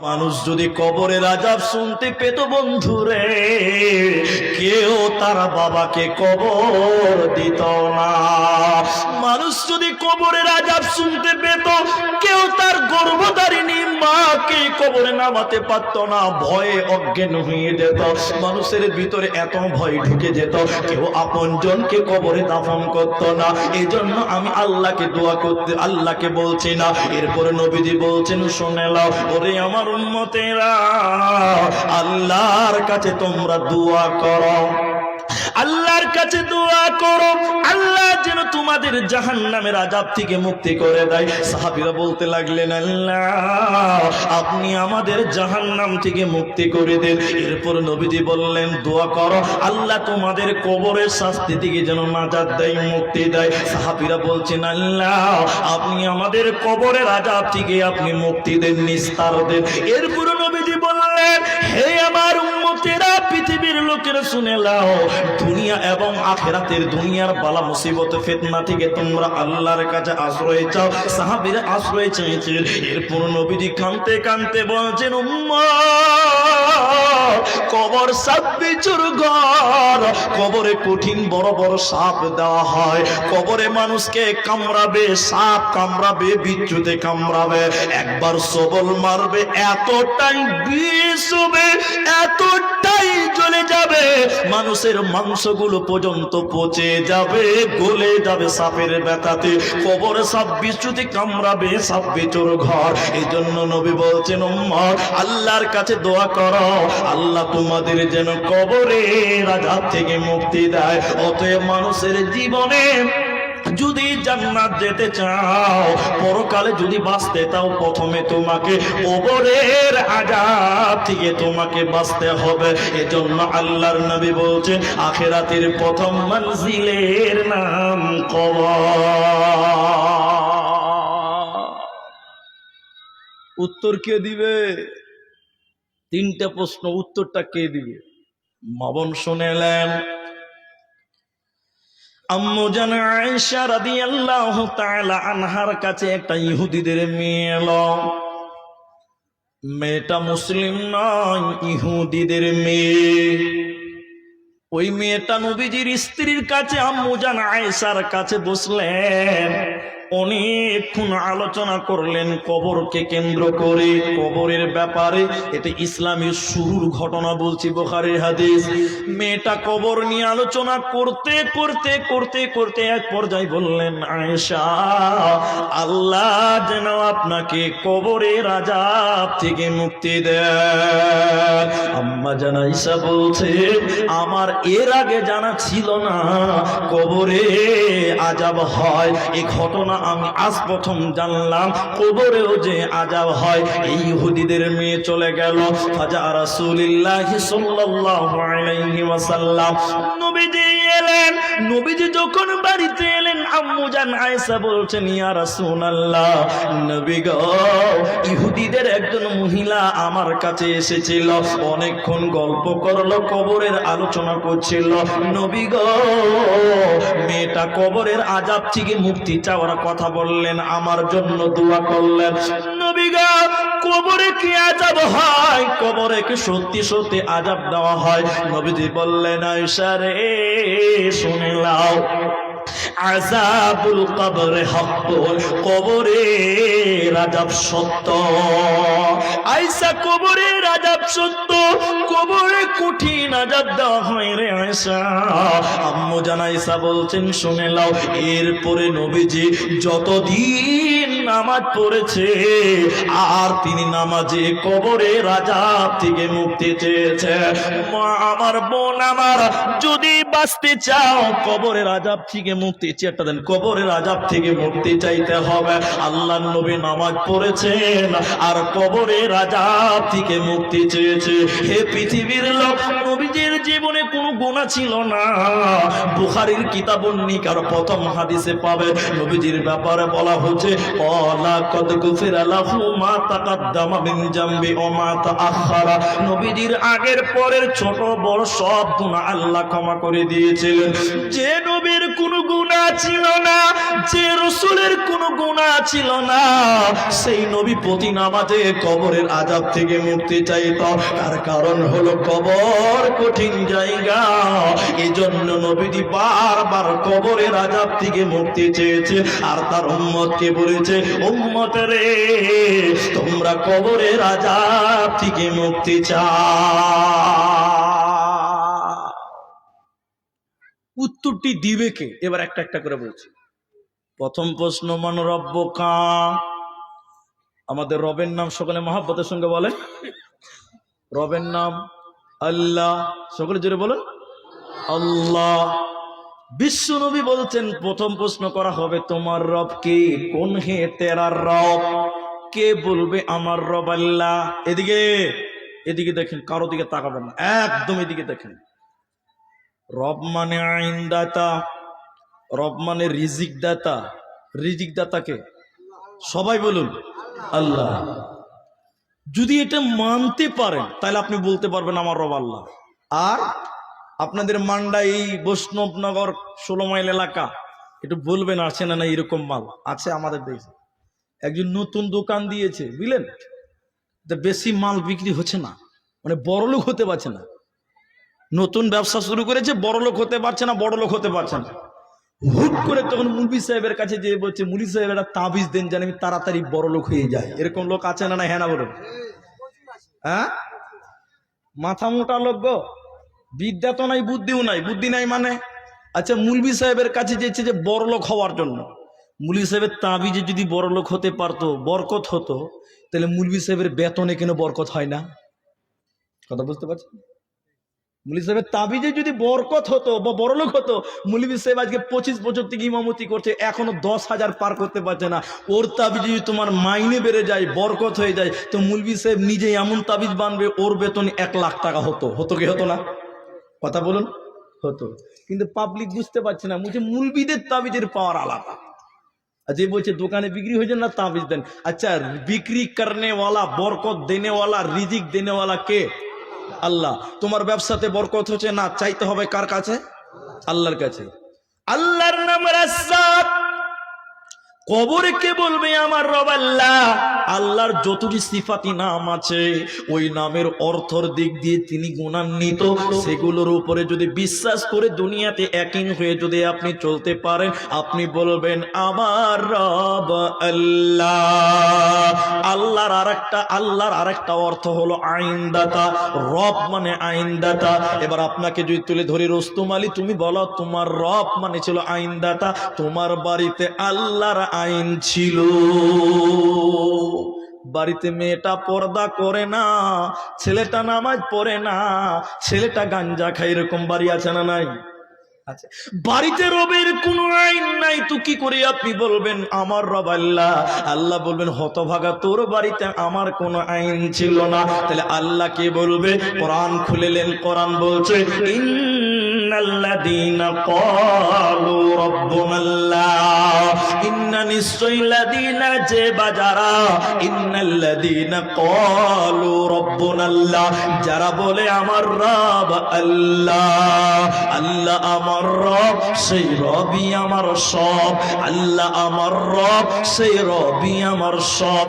মানুষ যদি কবরের আযাব শুনতে পেত বন্ধুরে, কেউ তার বাবাকে কবর দিত না। মানুষ যদি কবরের আযাব শুনতে পেত, কেউ তার গর্ভধারিণী মাকে কবরে নামাতে পারত না, ভয়ে অজ্ঞান হয়ে যেত। মানুষের ভিতরে এত ভয় ঢুকে যেত, কেউ আপনজনকে কবরে দাফন করত না। এই জন্য আমি আল্লাহকে দোয়া করতে, আল্লাহকে বলছি না। এরপরে নবীজি বলছেন, শুনে নাও ওরে আমার উম্মতেরা, আল্লাহর কাছে তোমরা দোয়া করো, আল্লাহর কাছে দোয়া করো, আল্লাহ যেন তোমাদের জাহান্নামের আযাব থেকে মুক্তি করে দেয়। সাহাবীরা বলতে লাগলেন, আল্লাহ আপনি আমাদের জাহান্নাম থেকে মুক্তি করে দেন। এরপর নবীজি বললেন, দোয়া করো আল্লাহ তোমাদের কবরের শাস্তি থেকে যেন নাজাত দেয়, মুক্তি দেয়। সাহাবীরা বলছেন, আল্লাহ আপনি আমাদের কবরের আযাব থেকে আপনি মুক্তি দেন, নিস্তার দেন। এরপর নবীজি বললেন, হে আমার উম্মতেরা, পৃথিবীর লোকেরা শুনে নাও, দুনিয়া এবং আখিরাতের দুনিয়ার বালা মুসিবত ফিতনা থেকে তোমরা আল্লাহর কাছে আশ্রয় চাও। সাহাবীরা আশ্রয় চাইছেন। এরপর নবীজি কাঁদতে কাঁদতে বলছেন, উম্মত কবর সাপ বিছুর ঘর, কবরে কঠিন বড় বড় সাপ দেওয়া হয়, কবরে মানুষকে কামড়াবে, সাপ কামড়াবে, বিচ্ছুতে কামড়াবে, একবার সবল মারবে, এতটাই বিষ হবে, এতটাই জ্বলে যাবে, মানুষের মাংসগুলো পর্যন্ত পচে যাবে, গলে যাবে সাপের ব্যথাতে। কবরে সাপ বিচ্ছুতে কামড়াবে, সাপ বিছুর ঘর। এই জন্য নবী বলছেন, উম্মত আল্লাহর কাছে দোয়া করো, আল্লাহ তোমাদের যেন কবরের আযাব থেকে মুক্তি দেয়। অতএব মানুষের জীবনে যদি জান্নাত যেতে চাও, পরকালে যদি বাঁচতে চাও, প্রথমে তোমাকে কবরের আযাব থেকে তোমাকে বাঁচতে হবে। এজন্য আল্লাহর নবী বলছেন, আখিরাতের প্রথম মঞ্জিলের নাম কবর। উত্তর কে দিবে? তিনটা প্রশ্ন, উত্তরটা কে দিবে? মা বোন শুনেলেন, আম্মু জান আয়েশা রাদিয়াল্লাহু তাআলা আনহার কাছে একটা ইহুদিদের মেয়ে এলো। মেয়েটা মুসলিম নয়, ইহুদিদের মেয়ে। ওই মেয়েটা নবীজির স্ত্রীর কাছে, আম্মু জান আয়েশার কাছে বসলেন, অনেকক্ষণ আলোচনা করলেন কবরকে কেন্দ্র করে, কবরের ব্যাপারে। এটা ইসলামের শুরুর ঘটনা বলছি, বুখারীর হাদিস। মেয়েটা কবর নিয়ে আলোচনা করতে করতে করতে করতে এক পর্যায়ে বললেন, আয়েশা আল্লাহ যেন আপনাকে কবরের আযাব থেকে মুক্তি দেন। আম্মা জান আয়েশা বলছে, আমার এর আগে জানা ছিল না কবরে আযাব হয়। এই ঘটনা আমি আজ প্রথম জানলাম, কবরেও যে আযাব হয়। এই ইহুদিদের মেয়ে চলে গেল। ফাজা রাসূলুল্লাহ সাল্লাল্লাহু আলাইহি ওয়াসাল্লাম, নবীজি এলেন। নবীজি যখন বাড়িতে এলেন, আম্মু জান আয়েশা বলছেন, ইয়া রাসূলুল্লাহ, নবী গো, ইহুদিদের একজন মহিলা আমার কাছে এসেছিল, অনেকক্ষণ গল্প করলো, কবরের আলোচনা করছিল। নবী গো, মেয়েটা কবরের আযাব থেকে মুক্তি চাওয়ার কথা বললেন, আমার জন্য দোয়া করলেন। নবী গো, কবরে কি আযাব হয়? কবরে কি সত্যি সত্যি আযাব দেওয়া হয়? নবীজি বললেন, আয়েশা রে, শুনে নাও, আযাবুল কবরে হক্কুন, কবরের আযাব সত্য। আয়েশা, কবরের আযাব সত্য, কবরে কঠিন আযাব দেওয়া হয় রে আয়েশা। আম্মু জান আয়েশা বলছেন, শুনে নাও। এরপরে নবীজি যতদিন নামাজ পড়েছে, আর তিনি নামাজে কবরের আযাব থেকে মুক্তি চেয়েছে। মা আমার, বোন আমার, যদি বাঁচতে চাও, কবরের আযাব থেকে মুক্তি চেষ্টা দেন, কবরের আযাব থেকে মুক্তি চাইতে হবে। আল্লাহর নবী নামাজ পড়েছেন আর কবরের আযাব থেকে মুক্তি চেয়েছে। হে পৃথিবীর লোক, নবীজির জীবনে কোনো গুনাহ ছিল না। বুখারীর কিতাবুন্নিকার প্রথম হাদিসে পাবে নবীজির ব্যাপারে বলা হচ্ছে ক্বালা কদ গুফিরা লাহু মা তাকাদ্দামা মিন জামবি ওয়া মা তাআখারা। নবীজির আগের পরের ছোট বড় সব গুনাহ আল্লাহ ক্ষমা করে দিয়েছিলেন। যে নবীর কোনো গুনাহ ছিল না, যে রাসূলের কোনো গুনাহ ছিল না, সেই নবী প্রতি নামাজে কবরের আযাব থেকে মুক্তি চাইত। তার কারণ হলো কবর কঠিন জায়গা, এজন্য নবীজি বারবার কবরের আযাব থেকে মুক্তি চেয়েছে। আর তার উম্মতকে বলেছে, উম্মত রে তোমরা কবরের আযাব থেকে মুক্তি চাও। উত্তরটি দিবে কে? এবার একটা একটা করে বলছি। প্রথম প্রশ্ন, মান রব্বুকা? আমাদের রবের নাম সকলে মহব্বতের সঙ্গে বলেন। রবের নাম আল্লাহ, সকলে জোরে বলেন আল্লাহ। বিশ্ব নবী বলছেন প্রথম প্রশ্ন করা হবে তোমার রব কে? কোন হে তেরা রব? কে বলবে আমার রব আল্লাহ? এদিকে এদিকে দেখেন, কারো দিকে তাকাবেন না, একদম এদিকে দেখেন। রব মানে আইন দাতা, রব মানে রিজিক দাতা। রিজিক দাতাকে সবাই বলুন আল্লাহ। যদি এটা মানতে পারেন তাহলে আপনি বলতে পারবেন আমার রব আল্লাহ। আর আপনাদের মান্ডা এই বৈষ্ণবনগর 16 মাইল এলাকা একটু বলবেন আছে না না এরকম মাল আছে আমাদের দেশে। একজন নতুন দোকান দিয়েছে বুঝলেন, বেশি মাল বিক্রি হচ্ছে না, মানে বড়লোক হতে পারছে না। নতুন ব্যবসা শুরু করেছে, বড়লোক হতে পারছে না, বড়লোক হতে পারছে না। হুট করে তখন মুলবি সাহেবের কাছে যে বলছে, মুলবি সাহেব একটা তাবিজ দেন যেন আমি তাড়াতাড়ি বড়লোক হয়ে যায়। এরকম লোক আছে না না? হ্যাঁ না বলুন। হ্যাঁ, মাথা মোটা লোক গো, বিদ্যা তো নাই, বুদ্ধিও নাই। বুদ্ধি নাই মানে? আচ্ছা, মুলবি সাহেবের কাছে যেছে যে বড়লোক হওয়ার জন্য। মুলবি সাহেবের তাবিজে যদি বড়লোক হতে পারতো, বরকত হতো, তাহলে মুলবি সাহেবের বেতনে কেন বরকত হয় না? কথা বুঝতে পারছেন? মুলবি সাহেবের তাবিজে যদি বরকত হতো বা বড়লোক হতো, মুলবি সাহেব আজকে 25 বছর থেকে ইমামতি করছে, এখনো 10,000 পার করতে পারছে না। ওর তাবিজে যদি তোমার মাইনে বেড়ে যায়, বরকত হয়ে যায়, তো মুলবি সাহেব নিজে এমন তাবিজ বানবে ওর বেতন 1 লাখ টাকা হতো। হতো কি হতো না? কথা বলুন, হতো। কিন্তু পাবলিক বুঝতে পারছে না, বলছে মুলবিদের তাবিজের পাওয়ার আলাদা। আর যে বলছে দোকানে বিক্রি হয়েছে না তাবিজ দেন। আচ্ছা, বিক্রি করনেওয়ালা, বরকত দেনেওয়ালা, রিজিক দেনেওয়ালা কে? আল্লাহ। তোমার ব্যবসাতে বরকত হচ্ছে না, চাইতে হবে কার কাছে? আল্লাহর কাছে। আল্লাহর নাম রাজ্জাক। কবরে কে বলবে আমার রব আল্লাহ? আল্লাহর যতটি সিফাতি নাম আছে ওই নামের অর্থর দিক দিয়ে তিনি গুণান্বিত। সেগুলোর উপরে যদি বিশ্বাস করে দুনিয়াতে একই হয়ে যদি আপনি চলতে পারেন, আপনি বলবেন আমার রব আল্লাহ। আল্লাহর আরেকটা অর্থ হলো আইনদাতা। রব মানে আইনদাতা। এবার আপনাকে যদি তুলে ধরি, রুস্তম আলী তুমি বলো তোমার রব মানে ছিল আইনদাতা। তোমার বাড়িতে আল্লাহর আইন ছিল। বাড়িতে মেয়েটা পর্দা করে না, ছেলেটা নামাজ পড়ে না, ছেলেটা গাঞ্জা খায়, এরকম বাড়ি আছে না নাই? আচ্ছা, বাড়িতে রবের কোনো আইন নাই, তো কি করে আপনি বলবেন আমার রব আল্লাহ? আল্লাহ বলবেন হতভাগা, তোর বাড়িতে আমার কোনো আইন ছিল না। তাহলে আল্লাহ কে বলবে? কোরআন খুলেলেন, কোরআন বলছে ইন্নাল্লাযীনা ক্বালু রাব্বুনাল্লাহ, ইন্না নিশ্চয়ইল্লাযীনা যে বাজারা, ইন্নাল্লাযীনা ক্বালু রাব্বুনাল্লাহ, যারা বলে আমার রব আল্লাহ, আল্লাহ আমার রব, সেই রবই আমার সব। আল্লাহ আমার রব, সেই রবই আমার সব।